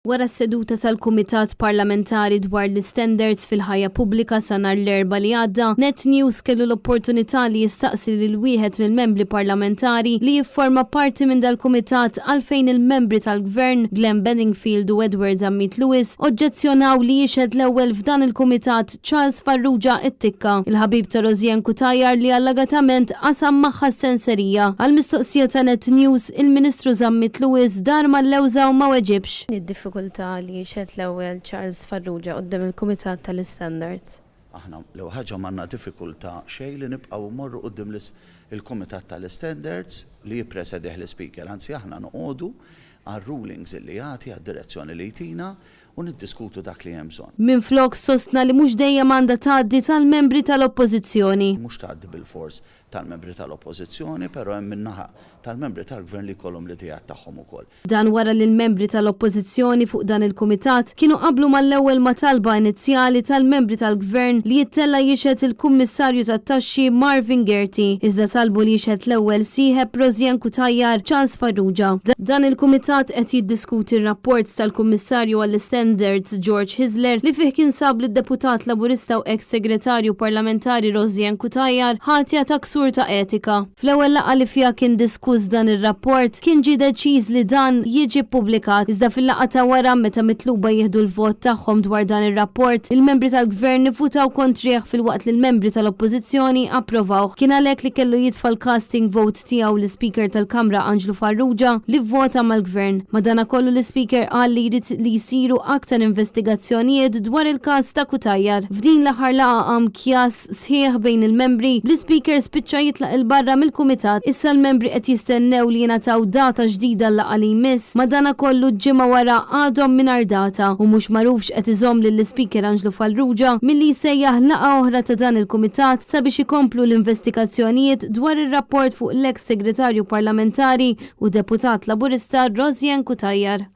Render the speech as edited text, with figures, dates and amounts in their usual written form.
Wara s-seduta tal-Kumitat Parlamentari dwar l-Istandards fil-Ħajja Pubblika sa nhar l-Erbgħa li għadda, Net News kellu l-opportunità li jistaqsi lil wieħed mill-membri parlamentari li jifforma parti minn dal-Kumitat għalfejn il-membri tal-Gvern Glen Beddingfield u Edward Zammit Lewis oġġezzjonaw li jixhed l-ewwel f'dan il-Kumitat t-Tikka, il-ħabib ta' Rosianne Cutajar li allagatament qasam magħha s-senserija. Għal-mistoqsija ta' Net News, il-Ministru Zammit Lewis dar mal-lewża u ma weġibx. Li jixed l-ewwel qudiem il-Kumitat tal-Istandards. Aħna l ħaġa m'għandna diffikultà xejn li nibqgħu mmorru quddiem il-Kumitat tal-Istandards li jippresedih l-Speaker, anzi aħna noqogħdu għar-rulings li jagħti għad-direzzjoni li jtina u niddiskutu dak li hemm bżonn. Minflok sostna li mhux dejjem għandha tgħaddi tal-membri tal-Oppożizzjoni. Mhux tgħaddi bil-fors tal-membri tal-Oppożizzjoni, però hemm min-naħa tal-membri tal-Gvern li jkollhom l-idejat tagħhom ukoll. Dan wara li l-membri tal-Oppożizzjoni fuq dan il-Kumitat kienu qablu mal-ewwel ma' talba inizjali tal-membri tal-Gvern li jittella jixhed il-Kummissarju tat-Taxxi Marvin Gerti, iżda talbu li jixhed l-ewwel sieħeb Rosianne Cutajar Dan il-Kumitat qed jiddiskuti r-rapport tal-Kummissarju għall-Istandards George Hisler li fih kien sab li d-deputat Laburista u ex-segretarju parlamentari Rosianne Cutajar ħatja ta' ksur ta' etika. Fl-ewwel laqgħa li fiha kien diskuss dan ir-rapport kien ġie deċiż li dan jiġi ppubblikat, iżda fil-laqgħa ta' wara meta mitluba jieħdu l-vot tagħhom dwar dan ir-rapport, il-membri tal-Gvern nifutaw kontrih fil-waqt li l-membri tal-Oppożizzjoni approvawh. Kien għalhekk li kellu jitfa' l-casting vote tiegħu l-Speaker tal-Kamra li vvota mal-Gvern. Madanakollu l-Speaker qal li jrid li jsiru aktar investigazzjonijiet dwar il-każ ta' Cutajar. F'din l-aħħar laqgħa qam kjas sħiħ bejn il-membri, l-Speaker spiċċa jitlaq il-barra mill-Kumitat. Issa l-membri qed jistennew li jingħataw data ġdida l-laqgħa li jmiss, madanakollu ġimgħa wara għadhom mingħajr data u mhux magħrufx qed iżomm lill-Speaker milli jsejjaħ laqgħa oħra ta' dan il-Kumitat sabiex ikomplu l-investigazzjonijiet dwar ir-rapport fuq l-ex segretarju parlamentari u deputat Laburista Rosianne Cutajar.